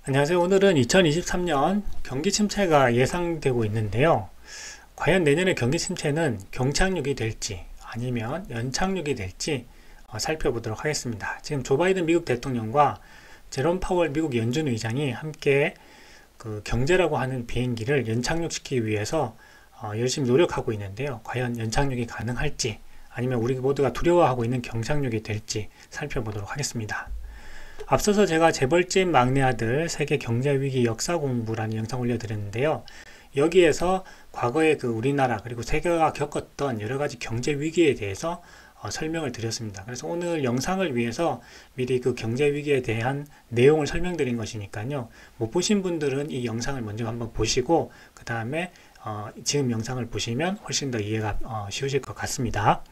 안녕하세요. 오늘은 2023년 경기 침체가 예상되고 있는데요. 과연 내년에 경기 침체는 경착륙이 될지 아니면 연착륙이 될지 살펴보도록 하겠습니다. 지금 조 바이든 미국 대통령과 제롬 파월 미국 연준 의장이 함께 그 경제라고 하는 비행기를 연착륙시키기 위해서 열심히 노력하고 있는데요. 과연 연착륙이 가능할지 아니면 우리 모두가 두려워하고 있는 경착륙이 될지 살펴보도록 하겠습니다. 앞서서 제가 재벌집 막내 아들 세계 경제 위기 역사 공부라는 영상 올려드렸는데요. 여기에서 과거에 그 우리나라 그리고 세계가 겪었던 여러 가지 경제 위기에 대해서 설명을 드렸습니다. 그래서 오늘 영상을 위해서 미리 그 경제 위기에 대한 내용을 설명드린 것이니까요. 못 보신 분들은 이 영상을 먼저 한번 보시고 그 다음에 지금 영상을 보시면 훨씬 더 이해가 쉬우실 것 같습니다.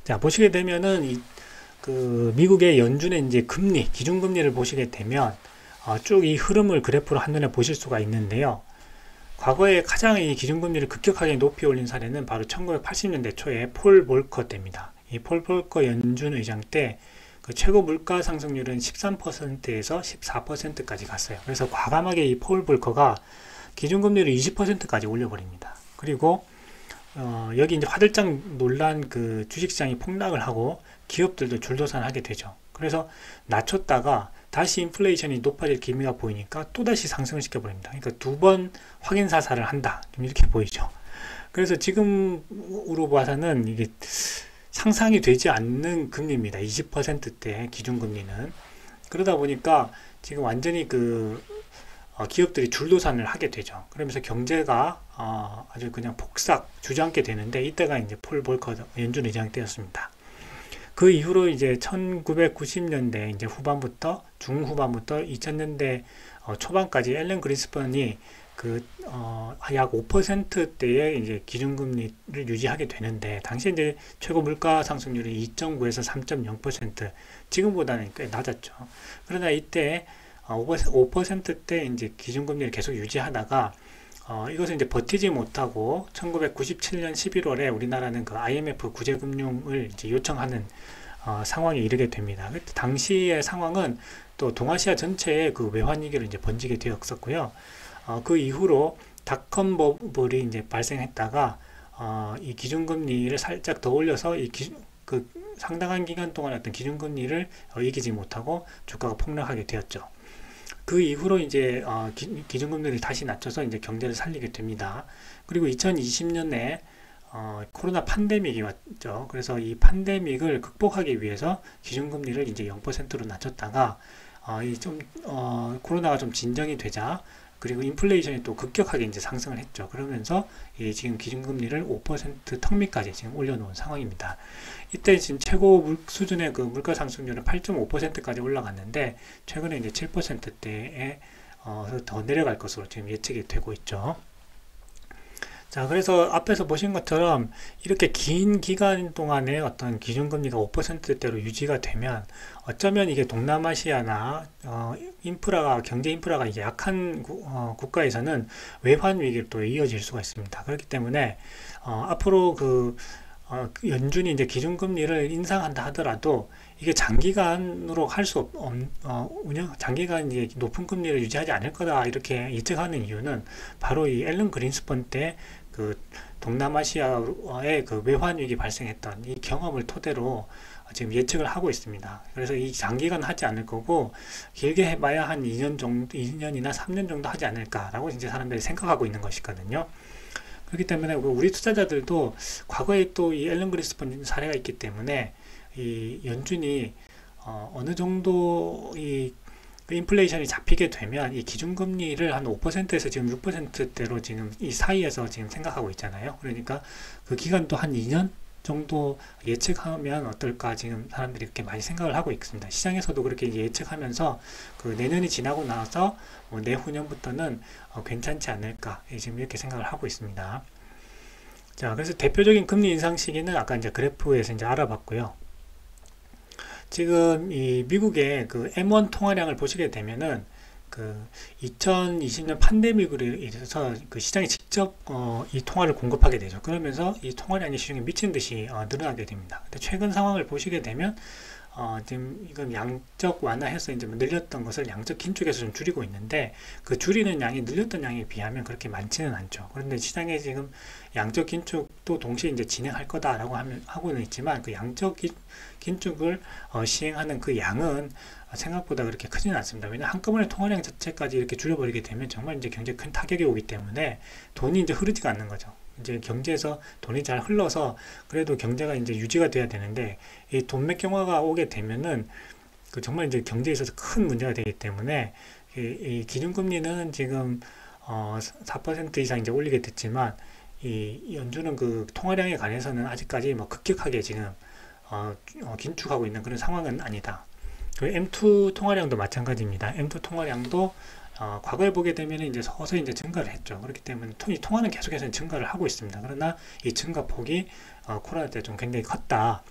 자, 보시게 되면은 그 미국의 연준의 이제 금리, 기준금리를 보시게 되면 쭉 이 흐름을 그래프로 한눈에 보실 수가 있는데요. 과거에 가장 이 기준금리를 급격하게 높이 올린 사례는 바로 1980년대 초에 폴 볼커 때입니다. 이 폴 볼커 연준 의장 때 그 최고 물가 상승률은 13%에서 14%까지 갔어요. 그래서 과감하게 이 폴 볼커가 기준금리를 20%까지 올려버립니다. 그리고 여기 이제 화들짝 놀란 그 주식시장이 폭락을 하고 기업들도 줄도산하게 되죠. 그래서 낮췄다가 다시 인플레이션이 높아질 기미가 보이니까 또다시 상승을 시켜버립니다. 그러니까 두 번 확인 사살을 한다. 좀 이렇게 보이죠. 그래서 지금으로 봐서는 이게 상상이 되지 않는 금리입니다. 20%대 기준금리는. 그러다 보니까 지금 완전히 그 기업들이 줄도산을 하게 되죠. 그러면서 경제가 아주 그냥 폭삭 주저앉게 되는데 이때가 이제 폴 볼커 연준 의장 때였습니다. 그 이후로 이제 1990년대 이제 후반부터 중후반부터 2000년대 초반까지 앨런 그린스펀이 그 약 5%대의 이제 기준금리를 유지하게 되는데 당시 이제 최고 물가 상승률이 2.9에서 3.0%, 지금보다는 꽤 낮았죠. 그러나 이때 5%대 이제 기준금리를 계속 유지하다가 이것을 이제 버티지 못하고 1997년 11월에 우리나라는 그 IMF 구제금융을 이제 요청하는 상황에 이르게 됩니다. 그때 당시의 상황은 또 동아시아 전체에 그 외환위기를 이제 번지게 되었었고요. 그 이후로 닷컴 버블이 이제 발생했다가 이 기준금리를 살짝 더 올려서 그 상당한 기간 동안 어떤 기준금리를 이기지 못하고 주가가 폭락하게 되었죠. 그 이후로 이제 기준금리를 다시 낮춰서 이제 경제를 살리게 됩니다. 그리고 2020년에 코로나 팬데믹이 왔죠. 그래서 이 팬데믹을 극복하기 위해서 기준금리를 이제 0%로 낮췄다가 코로나가 좀 진정이 되자 그리고 인플레이션이 또 급격하게 이제 상승을 했죠. 그러면서 지금 기준금리를 5% 턱밑까지 지금 올려놓은 상황입니다. 이때 지금 최고 수준의 그 물가 상승률은 8.5%까지 올라갔는데 최근에 이제 7%대에 더 내려갈 것으로 지금 예측이 되고 있죠. 자, 그래서 앞에서 보신 것처럼 이렇게 긴 기간 동안에 어떤 기준금리가 5%대로 유지가 되면 어쩌면 이게 동남아시아나 경제 인프라가 이제 약한 국가에서는 외환 위기로 또 이어질 수가 있습니다. 그렇기 때문에 앞으로 연준이 이제 기준금리를 인상한다 하더라도 이게 장기간으로 할 수 장기간 이제 높은 금리를 유지하지 않을 거다 이렇게 예측하는 이유는 바로 이 앨런 그린스펀 때 그 동남아시아의 그 외환 위기 발생했던 이 경험을 토대로 지금 예측을 하고 있습니다. 그래서 이 장기간 하지 않을 거고 길게 해봐야 한 2년 정도, 2년이나 3년 정도 하지 않을까라고 이제 사람들이 생각하고 있는 것이거든요. 그렇기 때문에 우리 투자자들도 과거에 또 이 앨런 그린스펀 사례가 있기 때문에 이 연준이 어느 정도 이 인플레이션이 잡히게 되면 이 기준금리를 한 5%에서 지금 6%대로 지금 이 사이에서 지금 생각하고 있잖아요. 그러니까 그 기간도 한 2년 정도 예측하면 어떨까 지금 사람들이 이렇게 많이 생각을 하고 있습니다. 시장에서도 그렇게 예측하면서 그 내년이 지나고 나서 내후년부터는 괜찮지 않을까 지금 이렇게 생각을 하고 있습니다. 자, 그래서 대표적인 금리 인상 시기는 아까 이제 그래프에서 이제 알아봤고요. 지금 이 미국의 그 M1 통화량을 보시게 되면은 그 2020년 팬데믹으로 인해서 그 시장이 직접 이 통화를 공급하게 되죠. 그러면서 이 통화량이 시중에 미친 듯이 늘어나게 됩니다. 근데 최근 상황을 보시게 되면 지금 이건 양적 완화해서 이제 뭐 늘렸던 것을 양적 긴축해서 좀 줄이고 있는데 그 줄이는 양이 늘렸던 양에 비하면 그렇게 많지는 않죠. 그런데 시장에 지금 양적 긴축도 동시에 이제 진행할 거다라고 하고는 있지만 그 양적 긴축을 시행하는 그 양은 생각보다 그렇게 크지는 않습니다. 왜냐하면 한꺼번에 통화량 자체까지 이렇게 줄여버리게 되면 정말 이제 굉장히 큰 타격이 오기 때문에 돈이 이제 흐르지가 않는 거죠. 이제 경제에서 돈이 잘 흘러서 그래도 경제가 이제 유지가 돼야 되는데 이 돈맥 경화가 오게 되면은 그 정말 이제 경제에 있어서 큰 문제가 되기 때문에 이 기준금리는 지금 4% 이상 이제 올리게 됐지만 이 연준은 그 통화량에 관해서는 아직까지 뭐 급격하게 지금 긴축하고 있는 그런 상황은 아니다. 그 M2 통화량도 마찬가지입니다. M2 통화량도 과거에 보게 되면 이제 서서히 이제 증가를 했죠. 그렇기 때문에 통화는 계속해서 증가를 하고 있습니다. 그러나 이 증가 폭이 코로나 때 좀 굉장히 컸다.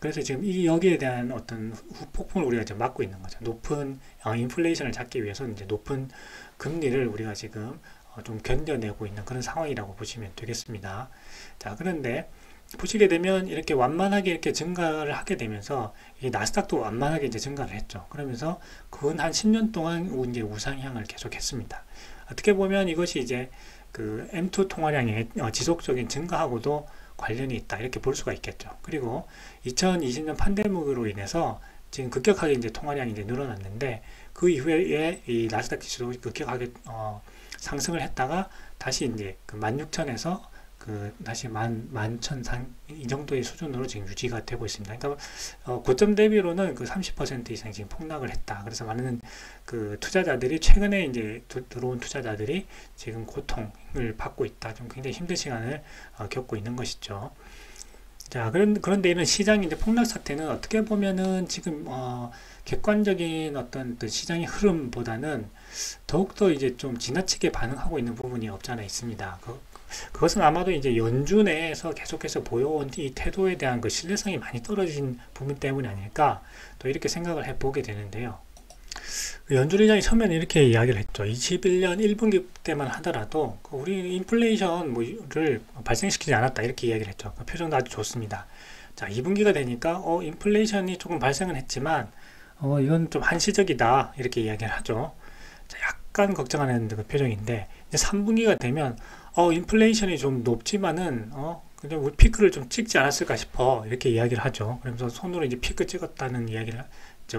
그래서 지금 여기에 대한 어떤 후폭풍을 우리가 지금 맞고 있는 거죠. 높은 인플레이션을 잡기 위해서 이제 높은 금리를 우리가 지금 좀 견뎌내고 있는 그런 상황이라고 보시면 되겠습니다. 자, 그런데 보시게 되면 이렇게 완만하게 이렇게 증가를 하게 되면서 이 나스닥도 완만하게 이제 증가를 했죠. 그러면서 근 한 10년 동안 이제 우상향을 계속했습니다. 어떻게 보면 이것이 이제 그 M2 통화량의 지속적인 증가하고도 관련이 있다 이렇게 볼 수가 있겠죠. 그리고 2020년 팬데믹으로 인해서 지금 급격하게 이제 통화량이 이제 늘어났는데 그 이후에 이 나스닥 지수도 급격하게 상승을 했다가 다시 이제 그 16,000에서 그 다시 11,000상 이 정도의 수준으로 지금 유지가 되고 있습니다. 그러니까 고점 대비로는 그 30% 이상 지금 폭락을 했다. 그래서 많은 그 투자자들이 최근에 이제 들어온 투자자들이 지금 고통을 받고 있다. 좀 굉장히 힘든 시간을 겪고 있는 것이죠. 자, 그런데 이런 시장 이제 폭락 사태는 어떻게 보면은 지금 객관적인 어떤 시장의 흐름보다는 더욱더 이제 좀 지나치게 반응하고 있는 부분이 없지 않아 있습니다. 그것은 아마도 이제 연준에서 계속해서 보여온 이 태도에 대한 그 신뢰성이 많이 떨어진 부분 때문이 아닐까 또 이렇게 생각을 해보게 되는데요. 연준 의장이 처음에는 이렇게 이야기를 했죠. 21년 1분기 때만 하더라도 우리 인플레이션을 발생시키지 않았다 이렇게 이야기를 했죠. 그 표정도 아주 좋습니다. 자, 2분기가 되니까 인플레이션이 조금 발생은 했지만 이건 좀 한시적이다 이렇게 이야기를 하죠. 자, 약간 걱정하는 그 표정인데 이제 3분기가 되면 인플레이션이 좀 높지만은 그냥 우리 피크를 좀 찍지 않았을까 싶어 이렇게 이야기를 하죠. 그러면서 손으로 이제 피크 찍었다는 이야기를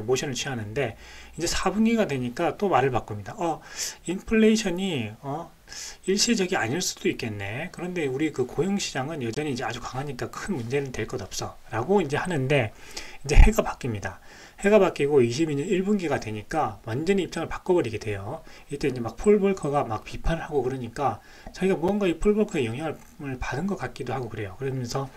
모션을 취하는데 이제 4분기가 되니까 또 말을 바꿉니다. 인플레이션이 일시적이 아닐 수도 있겠네. 그런데 우리 그 고용시장은 여전히 이제 아주 강하니까 큰 문제는 될 것 없어 라고 이제 하는데 이제 해가 바뀝니다. 해가 바뀌고 22년 1분기가 되니까 완전히 입장을 바꿔버리게 돼요. 이때 이제 막 폴 볼커가 막 비판을 하고 그러니까 자기가 뭔가 이 폴 볼커의 영향을 받은 것 같기도 하고 그래요. 그러면서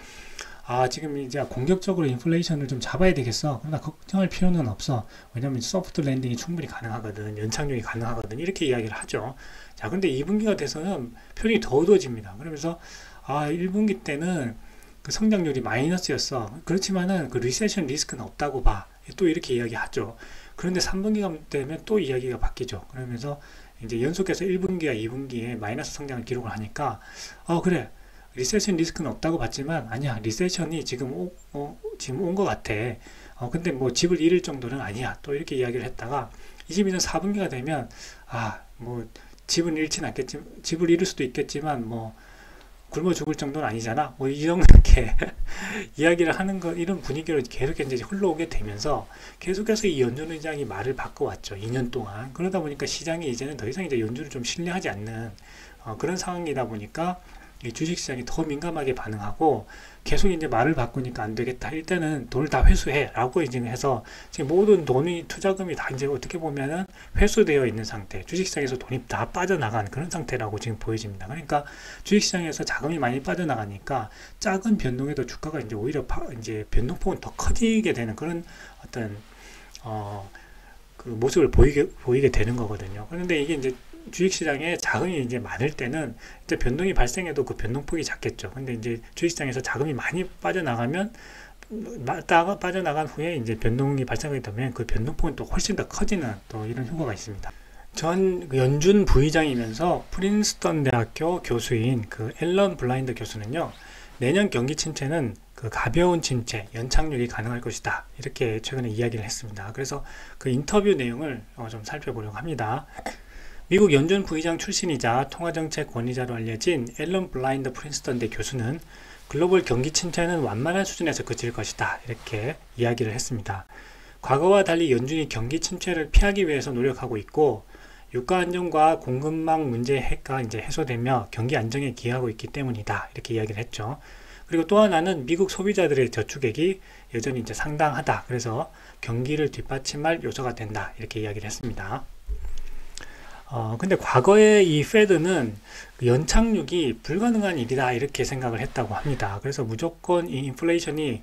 지금 이제 공격적으로 인플레이션을 좀 잡아야 되겠어. 그러나 걱정할 필요는 없어. 왜냐면 소프트 랜딩이 충분히 가능하거든. 연착륙이 가능하거든. 이렇게 이야기를 하죠. 자, 근데 2분기가 돼서는 표정이 더 어두워집니다. 그러면서 1분기 때는 그 성장률이 마이너스였어. 그렇지만은 그 리세션 리스크는 없다고 봐. 또 이렇게 이야기하죠. 그런데 3분기가 되면 또 이야기가 바뀌죠. 그러면서 이제 연속해서 1분기와 2분기에 마이너스 성장을 기록을 하니까 그래. 리세션 리스크는 없다고 봤지만 아니야. 리세션이 지금 지금 온 것 같아. 근데 뭐 집을 잃을 정도는 아니야. 또 이렇게 이야기를 했다가 22년 4분기가 되면 뭐 집은 잃지는 않겠지만 집을 잃을 수도 있겠지만 뭐 굶어 죽을 정도는 아니잖아. 뭐 이렇게 이야기를 하는 거 이런 분위기로 계속 이제 흘러오게 되면서 계속해서 이 연준 의장이 말을 바꿔왔죠. 2년 동안. 그러다 보니까 시장이 이제는 더 이상 이제 연준을 좀 신뢰하지 않는 그런 상황이다 보니까 이 주식시장이 더 민감하게 반응하고 계속 이제 말을 바꾸니까 안 되겠다. 일단은 돈을 다 회수해 라고 이제 해서 지금 모든 돈이 투자금이 다 이제 어떻게 보면은 회수되어 있는 상태, 주식시장에서 돈이 다 빠져나간 그런 상태라고 지금 보여집니다. 그러니까 주식시장에서 자금이 많이 빠져나가니까 작은 변동에도 주가가 이제 오히려 이제 변동폭은 더 커지게 되는 그런 어떤 그 모습을 보이게 되는 거거든요. 그런데 이게 이제 주식시장에 자금이 이제 많을 때는 이제 변동이 발생해도 그 변동폭이 작겠죠. 근데 이제 주식시장에서 자금이 많이 빠져나가면 빠져나간 후에 이제 변동이 발생하게 되면 그 변동폭은 또 훨씬 더 커지는 또 이런 효과가 있습니다. 전 연준 부의장이면서 프린스턴 대학교 교수인 그 앨런 블라인더 교수는요, 내년 경기 침체는 그 가벼운 침체, 연착륙이 가능할 것이다. 이렇게 최근에 이야기를 했습니다. 그래서 그 인터뷰 내용을 좀 살펴보려고 합니다. 미국 연준 부의장 출신이자 통화정책 권위자로 알려진 앨런 블라인더 프린스턴대 교수는 글로벌 경기 침체는 완만한 수준에서 그칠 것이다. 이렇게 이야기를 했습니다. 과거와 달리 연준이 경기 침체를 피하기 위해서 노력하고 있고 유가 안정과 공급망 문제가 이제 해소되며 경기 안정에 기여하고 있기 때문이다. 이렇게 이야기를 했죠. 그리고 또 하나는 미국 소비자들의 저축액이 여전히 이제 상당하다. 그래서 경기를 뒷받침할 요소가 된다. 이렇게 이야기를 했습니다. 근데 과거에 이 페드는 연착륙이 불가능한 일이다. 이렇게 생각을 했다고 합니다. 그래서 무조건 이 인플레이션이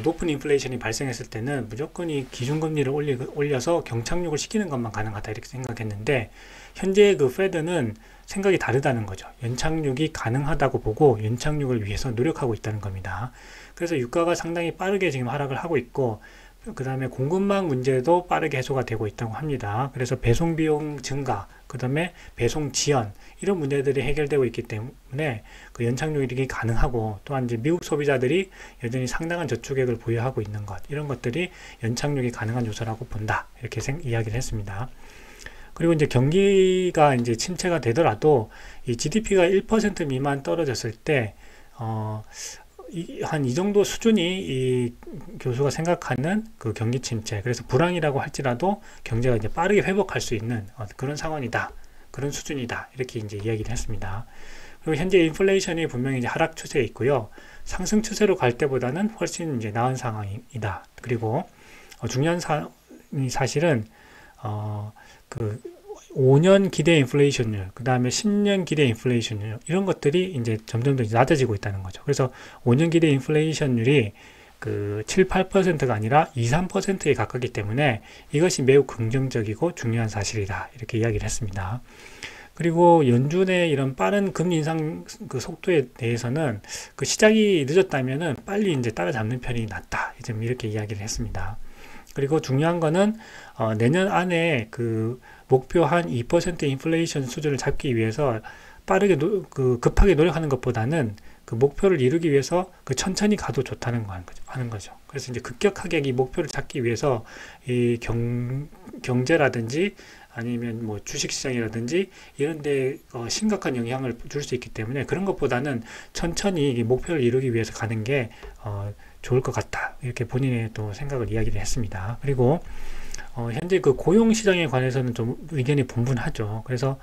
높은 인플레이션이 발생했을 때는 무조건 이 기준금리를 올려서 경착륙을 시키는 것만 가능하다 이렇게 생각했는데 현재 그 페드는 생각이 다르다는 거죠. 연착륙이 가능하다고 보고 연착륙을 위해서 노력하고 있다는 겁니다. 그래서 유가가 상당히 빠르게 지금 하락을 하고 있고 그 다음에 공급망 문제도 빠르게 해소가 되고 있다고 합니다. 그래서 배송 비용 증가, 그 다음에 배송 지연 이런 문제들이 해결되고 있기 때문에 그 연착륙이 가능하고 또한 이제 미국 소비자들이 여전히 상당한 저축액을 보유하고 있는 것 이런 것들이 연착륙이 가능한 요소라고 본다 이렇게 이야기를 했습니다. 그리고 이제 경기가 이제 침체가 되더라도 이 GDP가 1% 미만 떨어졌을 때 한 이 정도 수준이 이 교수가 생각하는 그 경기 침체, 그래서 불황이라고 할지라도 경제가 이제 빠르게 회복할 수 있는 그런 상황이다, 그런 수준이다 이렇게 이제 이야기를 했습니다. 그리고 현재 인플레이션이 분명히 이제 하락 추세에 있고요, 상승 추세로 갈 때보다는 훨씬 이제 나은 상황이다. 그리고 중요한 사실은 그 5년 기대 인플레이션율, 그 다음에 10년 기대 인플레이션율 이런 것들이 이제 점점 더 낮아지고 있다는 거죠. 그래서 5년 기대 인플레이션율이 그 7, 8%가 아니라 2, 3%에 가깝기 때문에 이것이 매우 긍정적이고 중요한 사실이다 이렇게 이야기를 했습니다. 그리고 연준의 이런 빠른 금리 인상 그 속도에 대해서는 그 시작이 늦었다면은 빨리 이제 따라잡는 편이 낫다 이렇게 이야기를 했습니다. 그리고 중요한 거는 내년 안에 그 목표 한 2% 인플레이션 수준을 잡기 위해서 빠르게 급하게 노력하는 것보다는 그 목표를 이루기 위해서 그 천천히 가도 좋다는 거 하는 거죠. 그래서 이제 급격하게 이 목표를 찾기 위해서 이 경제라든지 아니면 뭐 주식시장이라든지 이런 데 심각한 영향을 줄 수 있기 때문에 그런 것보다는 천천히 이 목표를 이루기 위해서 가는 게 좋을 것 같다 이렇게 본인의 또 생각을 이야기를 했습니다. 그리고 현재 그 고용시장에 관해서는 좀 의견이 분분하죠. 그래서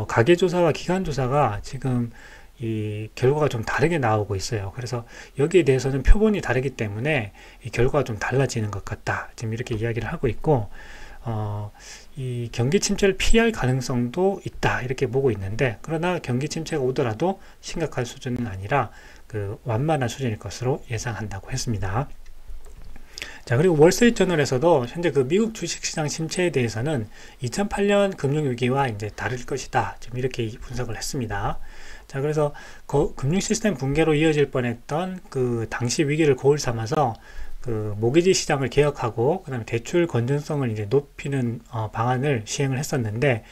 가계조사와 기관조사가 지금 이 결과가 좀 다르게 나오고 있어요. 그래서 여기에 대해서는 표본이 다르기 때문에 이 결과가 좀 달라지는 것 같다 지금 이렇게 이야기를 하고 있고 이 경기 침체를 피할 가능성도 있다 이렇게 보고 있는데, 그러나 경기 침체가 오더라도 심각한 수준은 아니라 그 완만한 수준일 것으로 예상한다고 했습니다. 자, 그리고 월스트리트저널에서도 현재 그 미국 주식시장 침체에 대해서는 2008년 금융위기와 이제 다를 것이다 지금 이렇게 분석을 했습니다. 자, 그래서 금융 시스템 붕괴로 이어질 뻔했던 그 당시 위기를 거울 삼아서 그 모기지 시장을 개혁하고 그다음에 대출 건전성을 이제 높이는 방안을 시행을 했었는데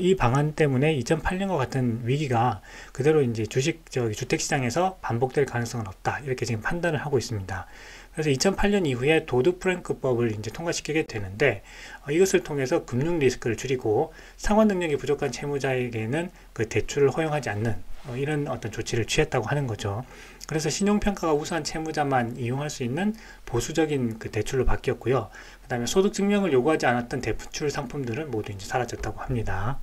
이 방안 때문에 2008년과 같은 위기가 그대로 이제 주택 시장에서 반복될 가능성은 없다 이렇게 지금 판단을 하고 있습니다. 그래서 2008년 이후에 도드-프랭크법을 이제 통과시키게 되는데 이것을 통해서 금융 리스크를 줄이고 상환 능력이 부족한 채무자에게는 그 대출을 허용하지 않는 이런 어떤 조치를 취했다고 하는 거죠. 그래서 신용평가가 우수한 채무자만 이용할 수 있는 보수적인 그 대출로 바뀌었고요. 그 다음에 소득 증명을 요구하지 않았던 대출 상품들은 모두 이제 사라졌다고 합니다.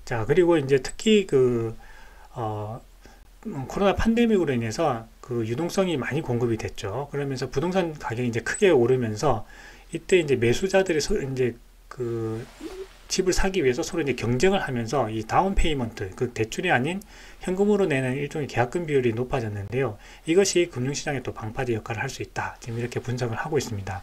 자, 그리고 이제 특히 코로나 팬데믹으로 인해서 그 유동성이 많이 공급이 됐죠. 그러면서 부동산 가격이 이제 크게 오르면서 이때 이제 매수자들이 이제 그 집을 사기 위해서 서로 이제 경쟁을 하면서 이 다운 페이먼트, 그 대출이 아닌 현금으로 내는 일종의 계약금 비율이 높아졌는데요. 이것이 금융시장에 또 방파제 역할을 할 수 있다. 지금 이렇게 분석을 하고 있습니다.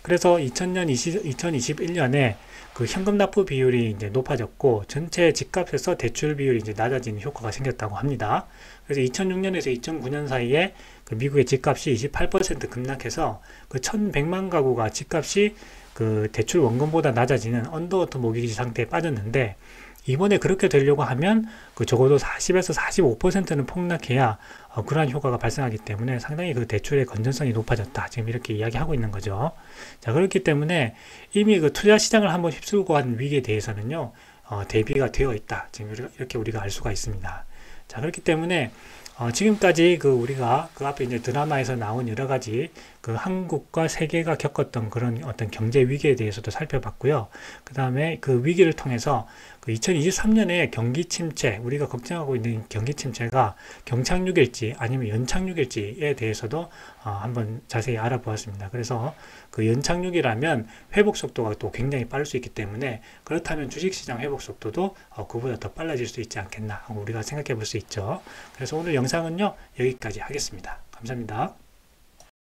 그래서 2021년에 그 현금 납부 비율이 이제 높아졌고 전체 집값에서 대출 비율이 이제 낮아지는 효과가 생겼다고 합니다. 그래서 2006년에서 2009년 사이에 그 미국의 집값이 28% 급락해서 그 1100만 가구가 집값이 그 대출 원금보다 낮아지는 언더워터 모기지 상태에 빠졌는데 이번에 그렇게 되려고 하면 그 적어도 40에서 45%는 폭락해야 그러한 효과가 발생하기 때문에 상당히 그 대출의 건전성이 높아졌다. 지금 이렇게 이야기하고 있는 거죠. 자, 그렇기 때문에 이미 그 투자 시장을 한번 휩쓸고 간 위기에 대해서는요, 대비가 되어 있다. 지금 이렇게 우리가 알 수가 있습니다. 자, 그렇기 때문에 지금까지 그 우리가 그 앞에 이제 드라마에서 나온 여러 가지 그 한국과 세계가 겪었던 그런 어떤 경제 위기에 대해서도 살펴봤고요. 그 다음에 그 위기를 통해서 그 2023년에 경기 침체, 우리가 걱정하고 있는 경기 침체가 경착륙일지 아니면 연착륙일지에 대해서도 한번 자세히 알아보았습니다. 그래서 그 연착륙이라면 회복 속도가 또 굉장히 빠를 수 있기 때문에 그렇다면 주식시장 회복 속도도 그보다 더 빨라질 수 있지 않겠나 하고 우리가 생각해 볼 수 있죠. 그래서 오늘 영상은요, 여기까지 하겠습니다. 감사합니다.